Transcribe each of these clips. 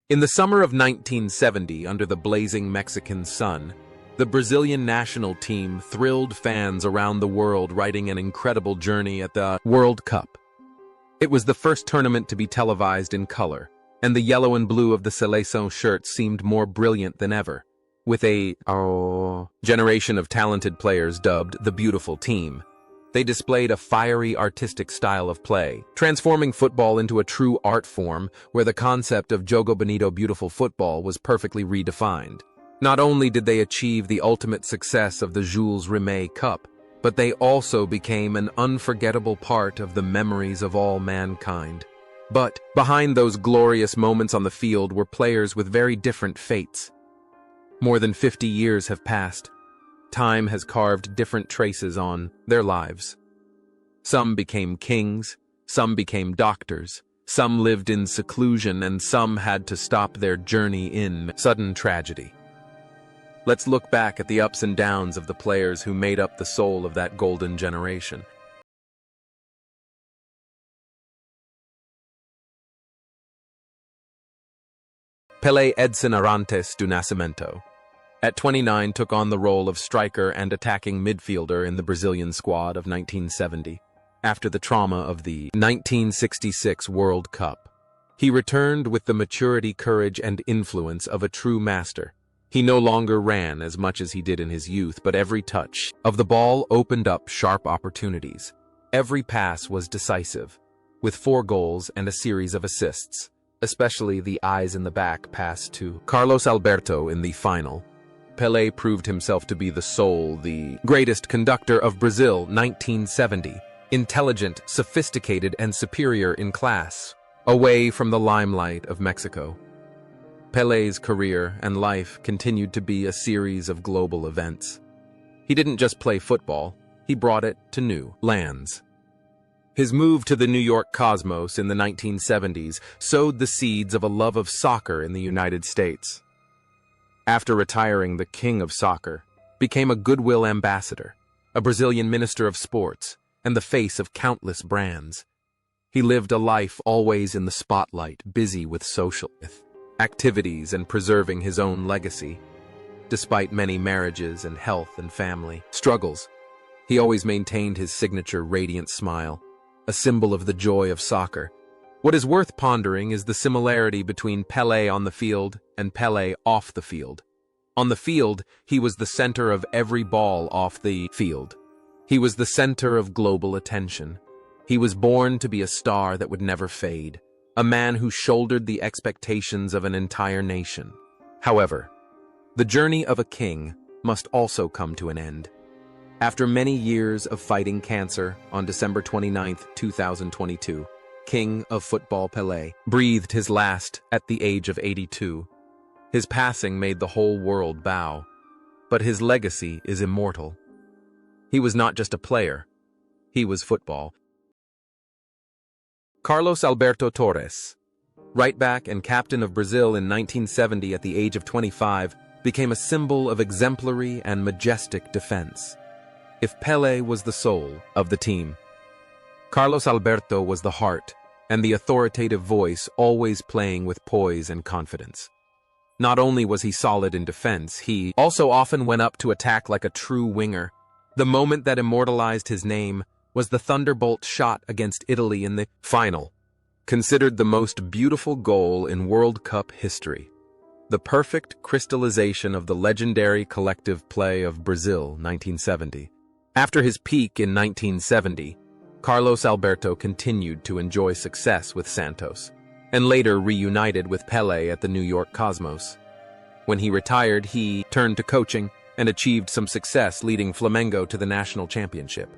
In the summer of 1970, under the blazing Mexican sun, the Brazilian national team thrilled fans around the world, writing an incredible journey at the World Cup. It was the first tournament to be televised in color, and the yellow and blue of the Seleção shirt seemed more brilliant than ever, with a generation of talented players dubbed the Beautiful Team. They displayed a fiery artistic style of play, transforming football into a true art form where the concept of Jogo Bonito, beautiful football, was perfectly redefined. Not only did they achieve the ultimate success of the Jules Rimet Cup, but they also became an unforgettable part of the memories of all mankind. But behind those glorious moments on the field were players with very different fates. More than 50 years have passed. Time has carved different traces on their lives. Some became kings, some became doctors, some lived in seclusion, and some had to stop their journey in sudden tragedy. Let's look back at the ups and downs of the players who made up the soul of that golden generation. Pelé Edson Arantes do Nascimento, at 29, took on the role of striker and attacking midfielder in the Brazilian squad of 1970, after the trauma of the 1966 World Cup. He returned with the maturity, courage, and influence of a true master. He no longer ran as much as he did in his youth, but every touch of the ball opened up sharp opportunities. Every pass was decisive, with 4 goals and a series of assists, especially the eyes in the back pass to Carlos Alberto in the final. Pelé proved himself to be the soul, the greatest conductor of Brazil 1970, intelligent, sophisticated, and superior in class, away from the limelight of Mexico. Pelé's career and life continued to be a series of global events. He didn't just play football, he brought it to new lands. His move to the New York Cosmos in the 1970s sowed the seeds of a love of soccer in the United States. After retiring, the king of soccer became a goodwill ambassador, a Brazilian minister of sports, and the face of countless brands. He lived a life always in the spotlight, busy with social activities and preserving his own legacy. Despite many marriages and health and family struggles, he always maintained his signature radiant smile, a symbol of the joy of soccer. What is worth pondering is the similarity between Pelé on the field and Pelé off the field. On the field, he was the center of every ball off the field. He was the center of global attention. He was born to be a star that would never fade, a man who shouldered the expectations of an entire nation. However, the journey of a king must also come to an end. After many years of fighting cancer, on December 29, 2022, King of Football Pelé breathed his last at the age of 82. His passing made the whole world bow, but his legacy is immortal. He was not just a player, he was football. Carlos Alberto Torres, right back and captain of Brazil in 1970 at the age of 25, became a symbol of exemplary and majestic defense. If Pelé was the soul of the team, Carlos Alberto was the heart and the authoritative voice, always playing with poise and confidence. Not only was he solid in defense, he also often went up to attack like a true winger. The moment that immortalized his name was the thunderbolt shot against Italy in the final, considered the most beautiful goal in World Cup history. The perfect crystallization of the legendary collective play of Brazil 1970. After his peak in 1970, Carlos Alberto continued to enjoy success with Santos, and later reunited with Pelé at the New York Cosmos. When he retired, he turned to coaching and achieved some success, leading Flamengo to the national championship.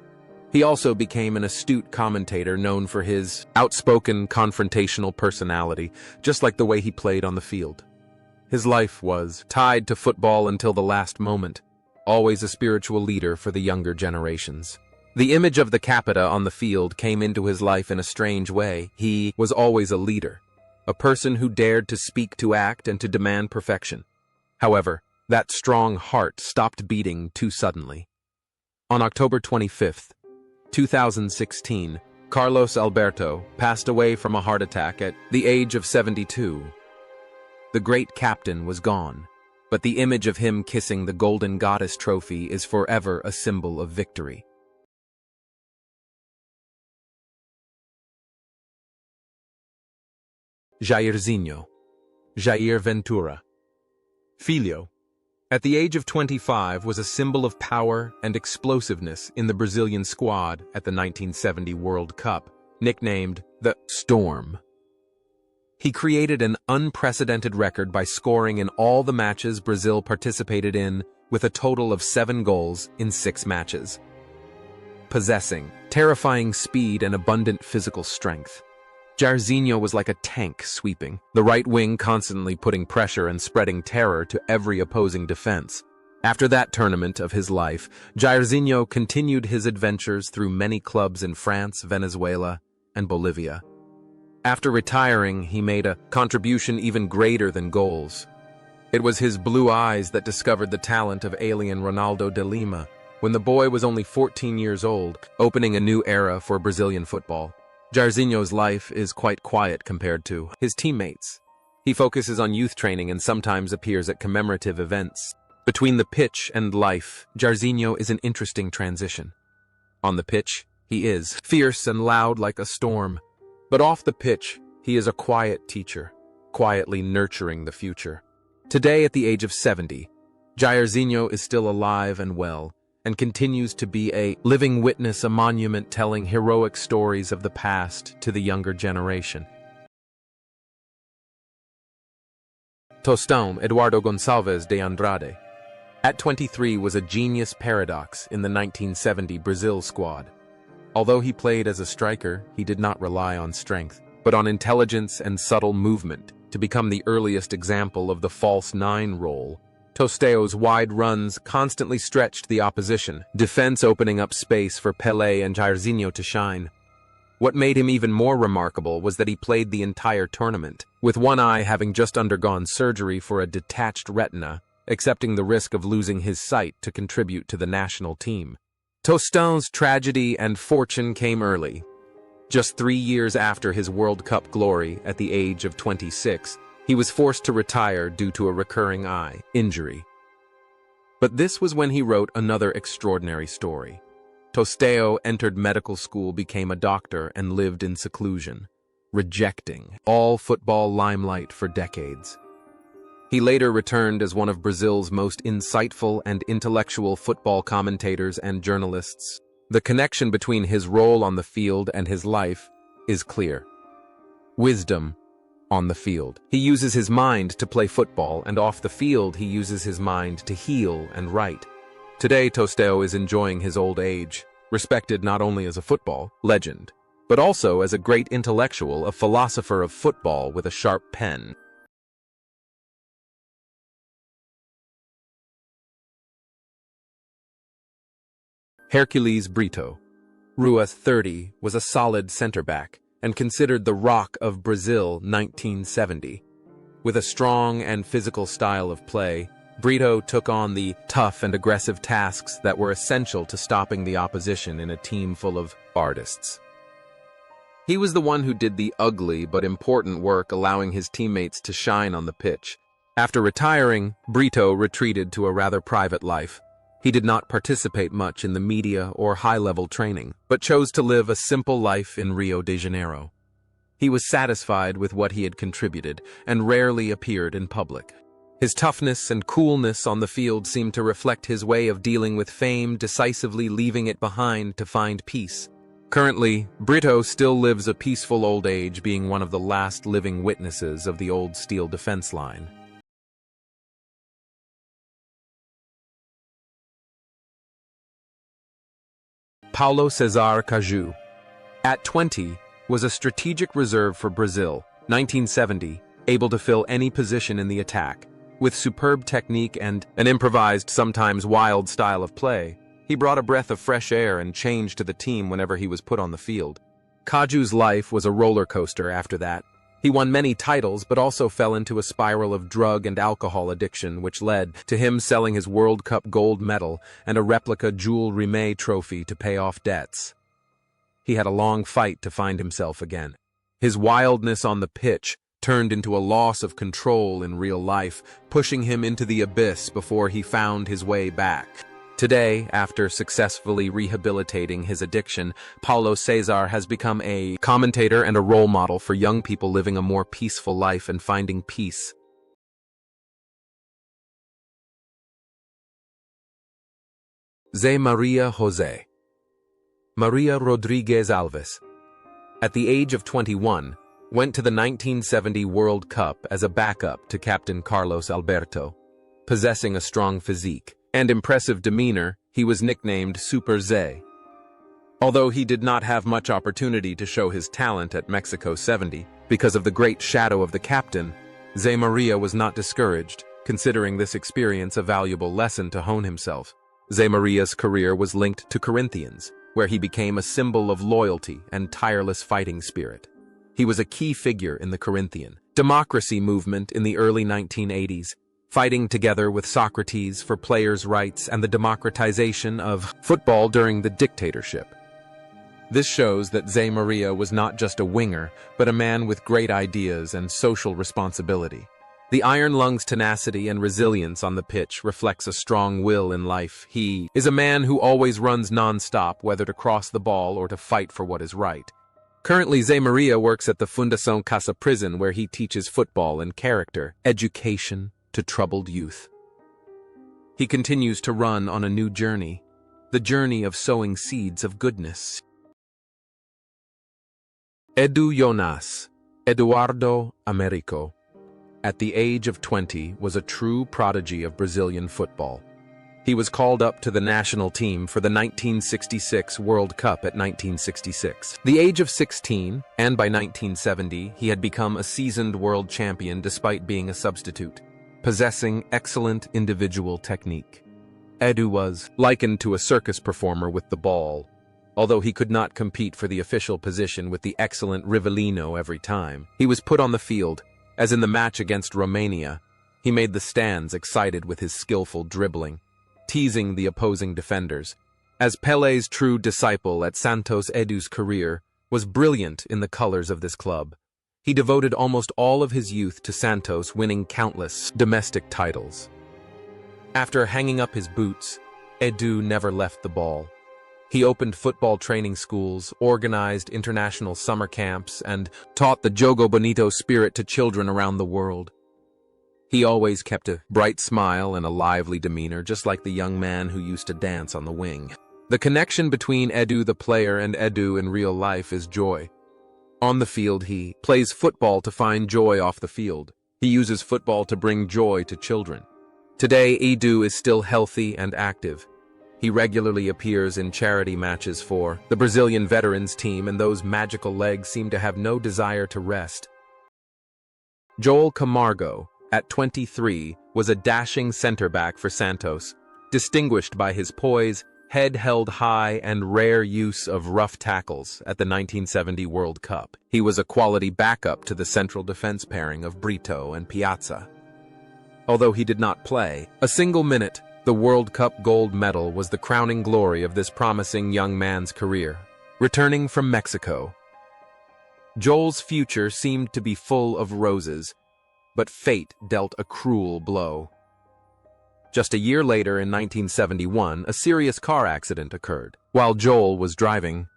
He also became an astute commentator known for his outspoken, confrontational personality, just like the way he played on the field. His life was tied to football until the last moment, always a spiritual leader for the younger generations. The image of the capita on the field came into his life in a strange way. He was always a leader, a person who dared to speak, to act, and to demand perfection. However, that strong heart stopped beating too suddenly. On October 25, 2016, Carlos Alberto passed away from a heart attack at the age of 72. The great captain was gone, but the image of him kissing the Golden Goddess trophy is forever a symbol of victory. Jairzinho. Jair Ventura. Filho. At the age of 25, was a symbol of power and explosiveness in the Brazilian squad at the 1970 World Cup, nicknamed the Storm. He created an unprecedented record by scoring in all the matches Brazil participated in, with a total of 7 goals in 6 matches. Possessing terrifying speed and abundant physical strength, Jairzinho was like a tank sweeping, the right wing constantly putting pressure and spreading terror to every opposing defense. After that tournament of his life, Jairzinho continued his adventures through many clubs in France, Venezuela, and Bolivia. After retiring, he made a contribution even greater than goals. It was his blue eyes that discovered the talent of alien Ronaldo de Lima when the boy was only 14 years old, opening a new era for Brazilian football. Jairzinho's life is quite quiet compared to his teammates. He focuses on youth training and sometimes appears at commemorative events. Between the pitch and life, Jairzinho is an interesting transition. On the pitch, he is fierce and loud like a storm. But off the pitch, he is a quiet teacher, quietly nurturing the future. Today, at the age of 70, Jairzinho is still alive and well, and continues to be a living witness, a monument telling heroic stories of the past to the younger generation. Tostão Eduardo Gonçalves de Andrade. At 23 was a genius paradox in the 1970 Brazil squad. Although he played as a striker, he did not rely on strength, but on intelligence and subtle movement to become the earliest example of the false 9 role. Tostão's wide runs constantly stretched the opposition, defense opening up space for Pelé and Jairzinho to shine. What made him even more remarkable was that he played the entire tournament, with one eye having just undergone surgery for a detached retina, accepting the risk of losing his sight to contribute to the national team. Tostão's tragedy and fortune came early. Just 3 years after his World Cup glory, at the age of 26, he was forced to retire due to a recurring eye injury. But this was when he wrote another extraordinary story. Tostão entered medical school, became a doctor, and lived in seclusion, rejecting all football limelight for decades. He later returned as one of Brazil's most insightful and intellectual football commentators and journalists. The connection between his role on the field and his life is clear. Wisdom on the field. He uses his mind to play football, and off the field he uses his mind to heal and write. Today, Tostão is enjoying his old age, respected not only as a football legend, but also as a great intellectual, a philosopher of football with a sharp pen. Hercules Brito. Rua 30 was a solid center-back and considered the rock of Brazil 1970. With a strong and physical style of play, Brito took on the tough and aggressive tasks that were essential to stopping the opposition in a team full of artists. He was the one who did the ugly but important work, allowing his teammates to shine on the pitch. After retiring, Brito retreated to a rather private life. He did not participate much in the media or high-level training, but chose to live a simple life in Rio de Janeiro. He was satisfied with what he had contributed and rarely appeared in public. His toughness and coolness on the field seemed to reflect his way of dealing with fame, decisively leaving it behind to find peace. Currently, Brito still lives a peaceful old age, being one of the last living witnesses of the old steel defense line. Paulo César Caju. At 20, was a strategic reserve for Brazil, 1970, able to fill any position in the attack. With superb technique and an improvised, sometimes wild style of play, he brought a breath of fresh air and change to the team whenever he was put on the field. Caju's life was a roller coaster after that. He won many titles, but also fell into a spiral of drug and alcohol addiction, which led to him selling his World Cup gold medal and a replica Jules Rimet trophy to pay off debts. He had a long fight to find himself again. His wildness on the pitch, turned into a loss of control in real life, pushing him into the abyss before he found his way back. Today, after successfully rehabilitating his addiction, Paulo Cesar has become a commentator and a role model for young people living a more peaceful life and finding peace. Zé Maria José. Maria Rodriguez Alves. At the age of 21, went to the 1970 World Cup as a backup to Captain Carlos Alberto. Possessing a strong physique and impressive demeanor, he was nicknamed Super Zé. Although he did not have much opportunity to show his talent at Mexico 70, because of the great shadow of the captain, Zé Maria was not discouraged, considering this experience a valuable lesson to hone himself. Zé Maria's career was linked to Corinthians, where he became a symbol of loyalty and tireless fighting spirit. He was a key figure in the Corinthian democracy movement in the early 1980s, fighting together with Socrates for players' rights and the democratization of football during the dictatorship. This shows that Zé Maria was not just a winger, but a man with great ideas and social responsibility. The iron lungs tenacity and resilience on the pitch reflects a strong will in life. He is a man who always runs non-stop, whether to cross the ball or to fight for what is right. Currently, Zé Maria works at the Fundação Casa Prison, where he teaches football and character education to troubled youth. He continues to run on a new journey, the journey of sowing seeds of goodness. Edu Jonas, Eduardo Americo, at the age of 20, was a true prodigy of Brazilian football. He was called up to the national team for the 1966 World Cup at 1966. The age of 16, and by 1970, he had become a seasoned world champion despite being a substitute, possessing excellent individual technique. Edu was likened to a circus performer with the ball. Although he could not compete for the official position with the excellent Rivellino every time, he was put on the field. As in the match against Romania, he made the stands excited with his skillful dribbling, teasing the opposing defenders. As Pelé's true disciple at Santos, Edu's career was brilliant in the colors of this club. He devoted almost all of his youth to Santos, winning countless domestic titles. After hanging up his boots, Edu never left the ball. He opened football training schools, organized international summer camps, and taught the Jogo Bonito spirit to children around the world. He always kept a bright smile and a lively demeanor, just like the young man who used to dance on the wing. The connection between Edu the player and Edu in real life is joy. On the field, he plays football to find joy off the field. He uses football to bring joy to children. Today, Edu is still healthy and active. He regularly appears in charity matches for the Brazilian veterans team, and those magical legs seem to have no desire to rest. Joel Camargo, at 23, was a dashing center-back for Santos, distinguished by his poise, head held high, and rare use of rough tackles at the 1970 World Cup. He was a quality backup to the central defense pairing of Brito and Piazza. Although he did not play a single minute, the World Cup gold medal was the crowning glory of this promising young man's career. Returning from Mexico, Joel's future seemed to be full of roses, but fate dealt a cruel blow. Just a year later, in 1971, a serious car accident occurred while Joel was driving.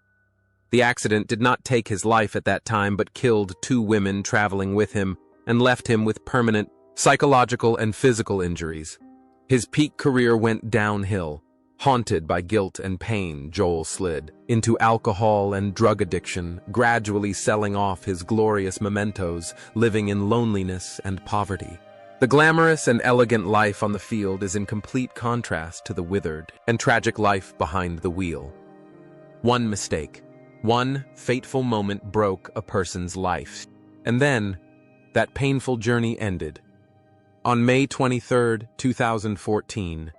The accident did not take his life at that time, but killed 2 women traveling with him and left him with permanent psychological and physical injuries. His peak career went downhill. Haunted by guilt and pain, Joel slid into alcohol and drug addiction, gradually selling off his glorious mementos, living in loneliness and poverty. The glamorous and elegant life on the field is in complete contrast to the withered and tragic life behind the wheel. One mistake, one fateful moment broke a person's life, and then that painful journey ended. On May 23, 2014,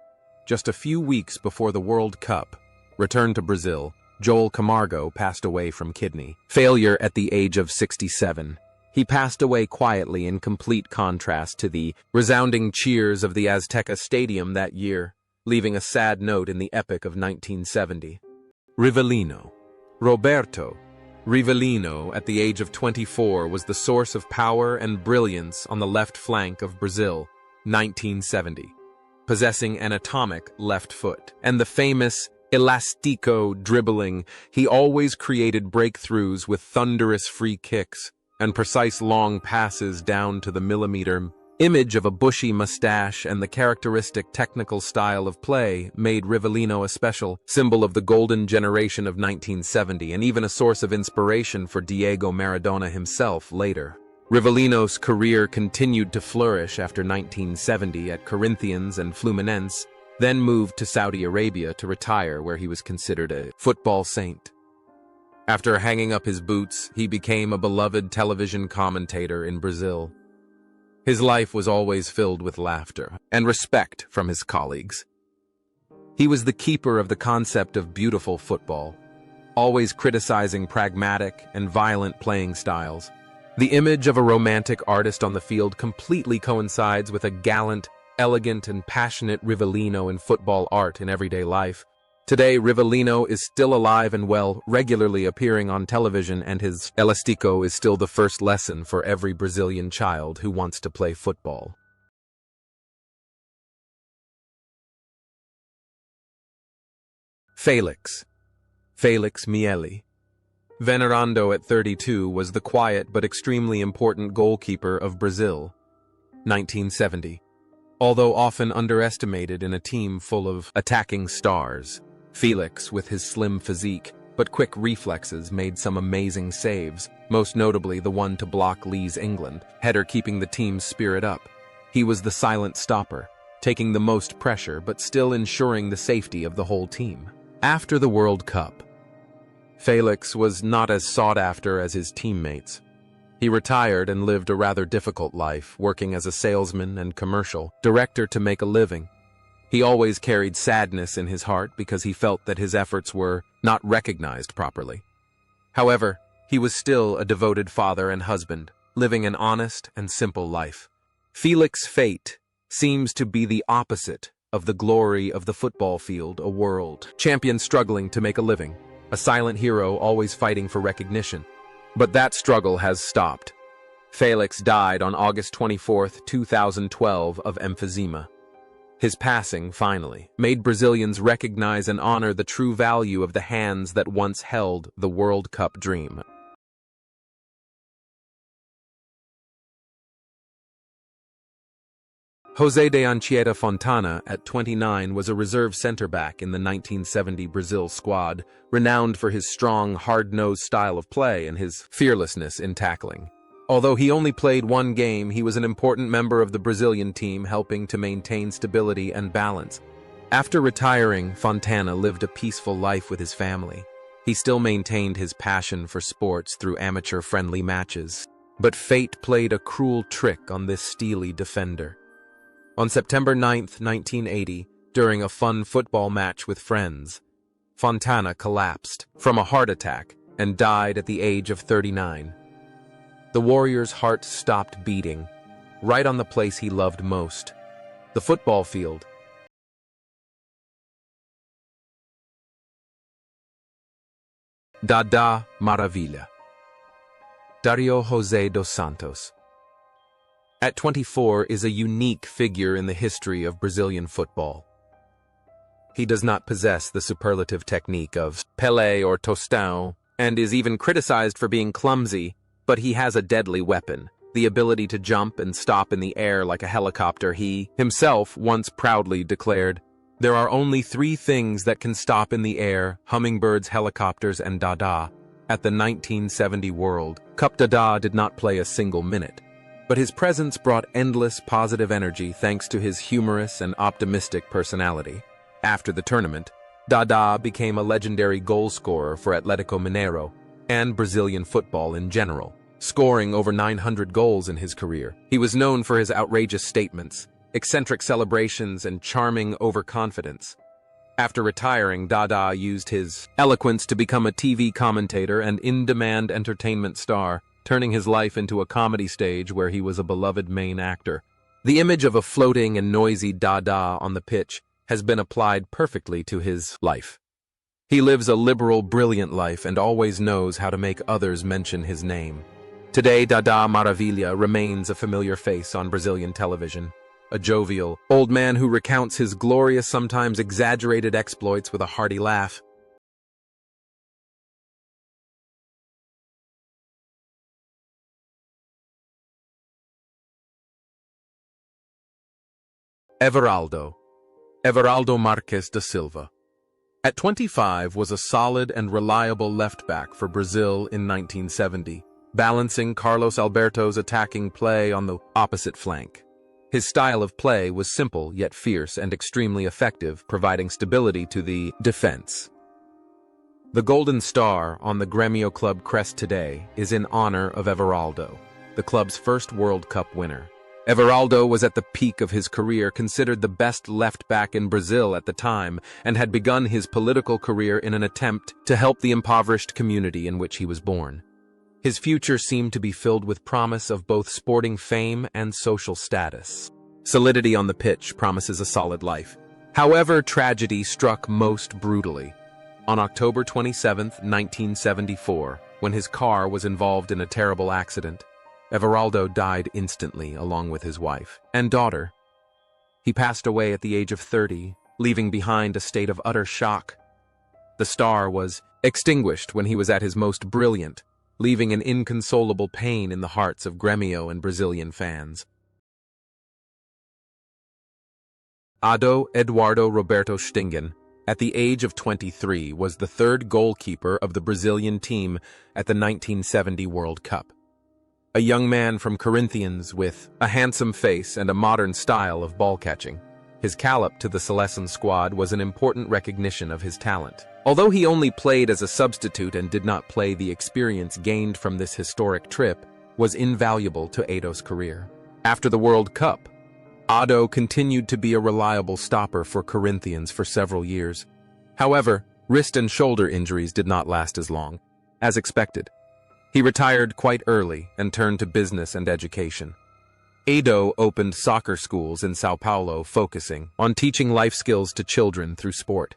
just a few weeks before the World Cup returned to Brazil, Joel Camargo passed away from kidney failure at the age of 67. He passed away quietly, in complete contrast to the resounding cheers of the Azteca Stadium that year, leaving a sad note in the epic of 1970. Rivellino. Roberto, Rivellino, at the age of 24, was the source of power and brilliance on the left flank of Brazil, 1970, possessing an atomic left foot. And the famous elastico dribbling, he always created breakthroughs with thunderous free kicks and precise long passes down to the millimeter. Image of a bushy mustache and the characteristic technical style of play made Rivellino a special symbol of the golden generation of 1970 and even a source of inspiration for Diego Maradona himself later. Rivellino's career continued to flourish after 1970 at Corinthians and Fluminense, then moved to Saudi Arabia to retire, where he was considered a football saint. After hanging up his boots, he became a beloved television commentator in Brazil. His life was always filled with laughter and respect from his colleagues. He was the keeper of the concept of beautiful football, always criticizing pragmatic and violent playing styles. The image of a romantic artist on the field completely coincides with a gallant, elegant, and passionate Rivellino in football art in everyday life. Today, Rivellino is still alive and well, regularly appearing on television, and his elastico is still the first lesson for every Brazilian child who wants to play football. Felix Miele. Venerando at 32 was the quiet but extremely important goalkeeper of Brazil, 1970. Although often underestimated in a team full of attacking stars, Felix, with his slim physique but quick reflexes, made some amazing saves, most notably the one to block Lee's England header, keeping the team's spirit up. He was the silent stopper, taking the most pressure but still ensuring the safety of the whole team. After the World Cup, Felix was not as sought after as his teammates. He retired and lived a rather difficult life, working as a salesman and commercial director to make a living. He always carried sadness in his heart because he felt that his efforts were not recognized properly. However, he was still a devoted father and husband, living an honest and simple life. Felix's fate seems to be the opposite of the glory of the football field, a world champion struggling to make a living, a silent hero always fighting for recognition. But that struggle has stopped. Felix died on August 24, 2012 of emphysema. His passing, finally, made Brazilians recognize and honor the true value of the hands that once held the World Cup dream. José de Anchieta Fontana, at 29, was a reserve center-back in the 1970 Brazil squad, renowned for his strong, hard-nosed style of play and his fearlessness in tackling. Although he only played one game, he was an important member of the Brazilian team, helping to maintain stability and balance. After retiring, Fontana lived a peaceful life with his family. He still maintained his passion for sports through amateur-friendly matches. But fate played a cruel trick on this steely defender. On September 9, 1980, during a fun football match with friends, Fontana collapsed from a heart attack and died at the age of 39. The Warrior's heart stopped beating, right on the place he loved most, the football field. Dada Maravilha. Dario José dos Santos. At 24, is a unique figure in the history of Brazilian football. He does not possess the superlative technique of Pelé or Tostão, and is even criticized for being clumsy, but he has a deadly weapon, the ability to jump and stop in the air like a helicopter. He himself once proudly declared, "There are only three things that can stop in the air: hummingbirds, helicopters, and Dada." At the 1970 World Cup, Dada did not play a single minute, but his presence brought endless positive energy thanks to his humorous and optimistic personality. After the tournament, Dada became a legendary goal scorer for Atlético Mineiro and Brazilian football in general, scoring over 900 goals in his career. He was known for his outrageous statements, eccentric celebrations, and charming overconfidence. After retiring, Dada used his eloquence to become a TV commentator and in-demand entertainment star, turning his life into a comedy stage where he was a beloved main actor. The image of a floating and noisy Dada on the pitch has been applied perfectly to his life. He lives a liberal, brilliant life and always knows how to make others mention his name. Today, Dada Maravilha remains a familiar face on Brazilian television, a jovial, old man who recounts his glorious, sometimes exaggerated exploits with a hearty laugh. Everaldo Marques da Silva. At 25 was a solid and reliable left-back for Brazil in 1970, balancing Carlos Alberto's attacking play on the opposite flank. His style of play was simple yet fierce and extremely effective, providing stability to the defense. The golden star on the Grêmio club crest today is in honor of Everaldo, the club's first World Cup winner. Everaldo was at the peak of his career, considered the best left-back in Brazil at the time, and had begun his political career in an attempt to help the impoverished community in which he was born. His future seemed to be filled with promise of both sporting fame and social status. Solidity on the pitch promises a solid life. However, tragedy struck most brutally. On October 27, 1974, when his car was involved in a terrible accident, Everaldo died instantly along with his wife and daughter. He passed away at the age of 30, leaving behind a state of utter shock. The star was extinguished when he was at his most brilliant, leaving an inconsolable pain in the hearts of Grêmio and Brazilian fans. Ado Eduardo Roberto Stingen, at the age of 23, was the third goalkeeper of the Brazilian team at the 1970 World Cup. A young man from Corinthians with a handsome face and a modern style of ball catching. His call-up to the Seleção squad was an important recognition of his talent. Although he only played as a substitute and did not play, the experience gained from this historic trip was invaluable to Ado's career. After the World Cup, Ado continued to be a reliable stopper for Corinthians for several years. However, wrist and shoulder injuries did not last as long. As expected, he retired quite early and turned to business and education. Ado opened soccer schools in São Paulo, focusing on teaching life skills to children through sport.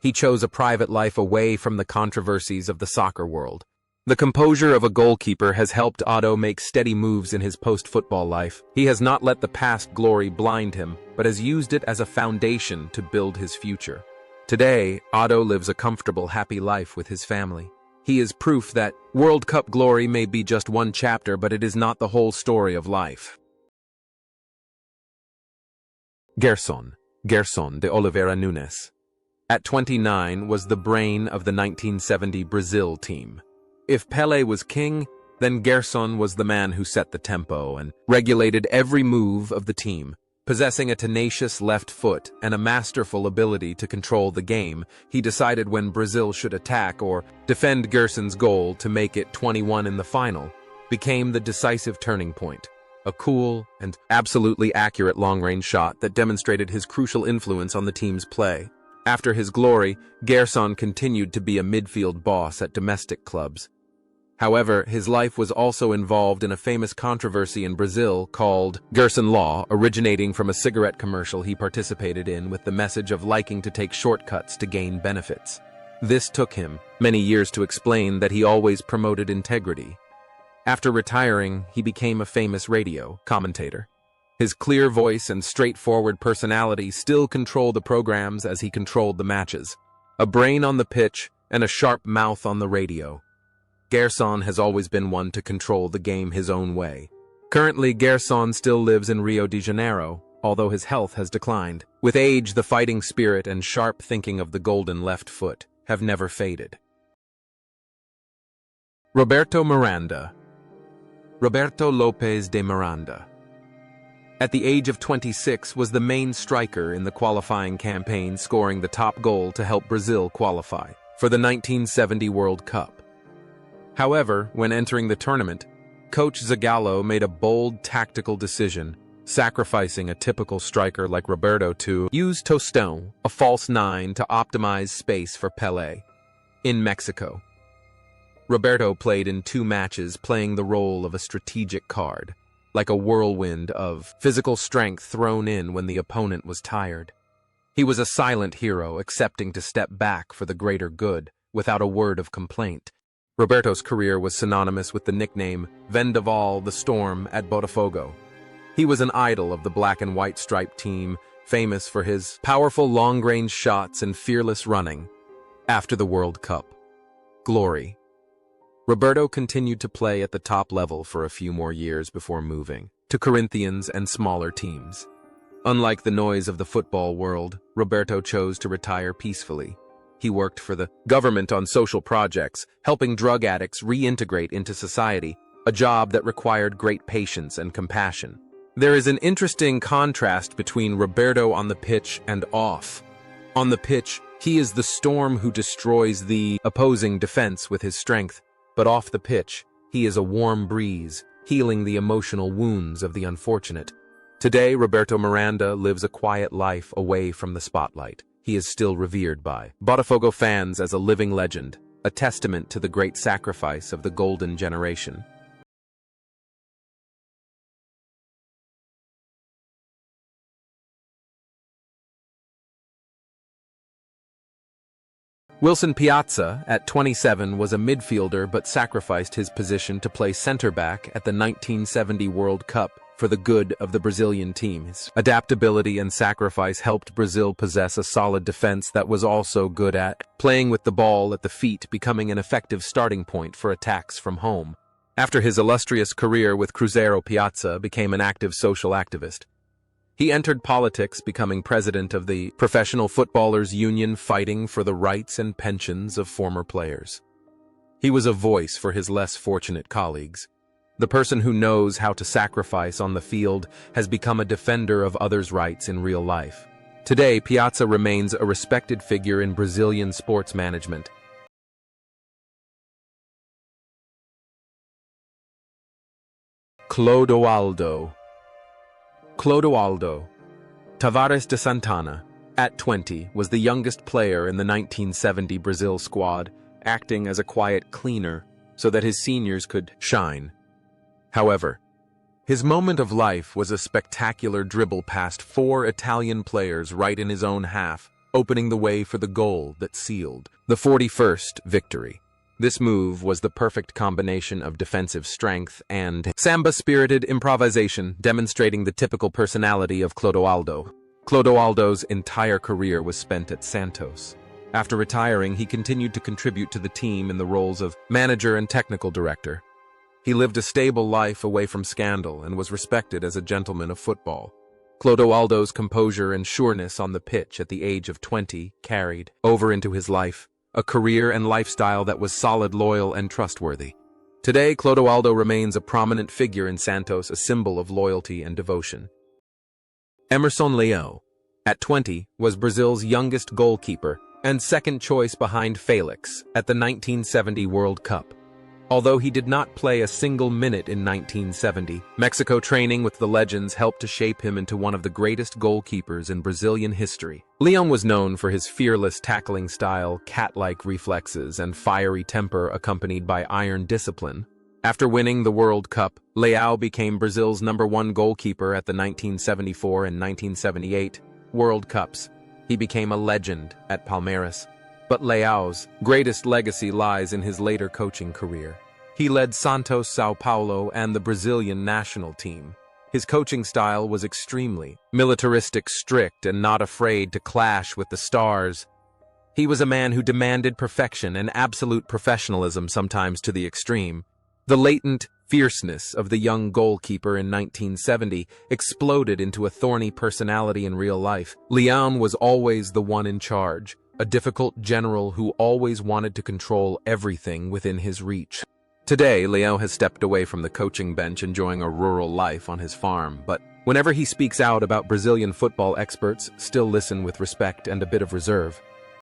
He chose a private life away from the controversies of the soccer world. The composure of a goalkeeper has helped Ado make steady moves in his post-football life. He has not let the past glory blind him, but has used it as a foundation to build his future. Today, Ado lives a comfortable, happy life with his family. He is proof that World Cup glory may be just one chapter, but it is not the whole story of life. Gerson de Oliveira Nunes. At 29 was the brain of the 1970 Brazil team. If Pelé was king, then Gerson was the man who set the tempo and regulated every move of the team. Possessing a tenacious left foot and a masterful ability to control the game, he decided when Brazil should attack or defend. Gerson's goal to make it 21 in the final became the decisive turning point. A cool and absolutely accurate long-range shot that demonstrated his crucial influence on the team's play. After his glory, Gerson continued to be a midfield boss at domestic clubs. However, his life was also involved in a famous controversy in Brazil called Gerson Law, originating from a cigarette commercial he participated in with the message of liking to take shortcuts to gain benefits. This took him many years to explain that he always promoted integrity. After retiring, he became a famous radio commentator. His clear voice and straightforward personality still control the programs as he controlled the matches. A brain on the pitch and a sharp mouth on the radio. Gerson has always been one to control the game his own way. Currently, Gerson still lives in Rio de Janeiro, although his health has declined. With age, the fighting spirit and sharp thinking of the golden left foot have never faded. Roberto Miranda. Roberto Lopes de Miranda. At the age of 26 was the main striker in the qualifying campaign, scoring the top goal to help Brazil qualify for the 1970 World Cup. However, when entering the tournament, Coach Zagallo made a bold tactical decision, sacrificing a typical striker like Roberto to use Tostão, a false nine, to optimize space for Pelé. In Mexico, Roberto played in 2 matches, playing the role of a strategic card, like a whirlwind of physical strength thrown in when the opponent was tired. He was a silent hero, accepting to step back for the greater good, without a word of complaint. Roberto's career was synonymous with the nickname Vendaval the Storm at Botafogo. He was an idol of the black and white striped team, famous for his powerful long-range shots and fearless running. After the World Cup. Glory. Roberto continued to play at the top level for a few more years before moving to Corinthians and smaller teams. Unlike the noise of the football world, Roberto chose to retire peacefully. He worked for the government on social projects, helping drug addicts reintegrate into society, a job that required great patience and compassion. There is an interesting contrast between Roberto on the pitch and off. On the pitch, he is the storm who destroys the opposing defense with his strength, but off the pitch, he is a warm breeze, healing the emotional wounds of the unfortunate. Today, Roberto Miranda lives a quiet life away from the spotlight. He is still revered by Botafogo fans as a living legend, a testament to the great sacrifice of the golden generation. Wilson Piazza, at 27, was a midfielder but sacrificed his position to play center-back at the 1970 World Cup for the good of the Brazilian team. His adaptability and sacrifice helped Brazil possess a solid defense that was also good at playing with the ball at the feet, becoming an effective starting point for attacks from home. After his illustrious career with Cruzeiro, Piazza became an active social activist. He entered politics, becoming president of the Professional Footballers Union, fighting for the rights and pensions of former players. He was a voice for his less fortunate colleagues. The person who knows how to sacrifice on the field has become a defender of others' rights in real life. Today, Piazza remains a respected figure in Brazilian sports management. Clodoaldo Tavares de Santana, at 20, was the youngest player in the 1970 Brazil squad, acting as a quiet cleaner so that his seniors could shine. However, his moment of life was a spectacular dribble past 4 Italian players right in his own half, opening the way for the goal that sealed the 41st victory. This move was the perfect combination of defensive strength and samba-spirited improvisation, demonstrating the typical personality of Clodoaldo. Clodoaldo's entire career was spent at Santos. After retiring, he continued to contribute to the team in the roles of manager and technical director. He lived a stable life away from scandal and was respected as a gentleman of football. Clodoaldo's composure and sureness on the pitch at the age of 20 carried over into his life, a career and lifestyle that was solid, loyal, and trustworthy. Today, Clodoaldo remains a prominent figure in Santos, a symbol of loyalty and devotion. Emerson Leão, at 20, was Brazil's youngest goalkeeper and second choice behind Felix at the 1970 World Cup. Although he did not play a single minute in 1970, Mexico training with the legends helped to shape him into one of the greatest goalkeepers in Brazilian history. Leão was known for his fearless tackling style, cat-like reflexes, and fiery temper accompanied by iron discipline. After winning the World Cup, Leão became Brazil's #1 goalkeeper at the 1974 and 1978 World Cups. He became a legend at Palmeiras. But Leão's greatest legacy lies in his later coaching career. He led Santos, São Paulo, and the Brazilian national team. His coaching style was extremely militaristic, strict, and not afraid to clash with the stars. He was a man who demanded perfection and absolute professionalism, sometimes to the extreme. The latent fierceness of the young goalkeeper in 1970 exploded into a thorny personality in real life. Leão was always the one in charge, a difficult general who always wanted to control everything within his reach. Today, Leão has stepped away from the coaching bench, enjoying a rural life on his farm, but whenever he speaks out about Brazilian football, experts still listen with respect and a bit of reserve.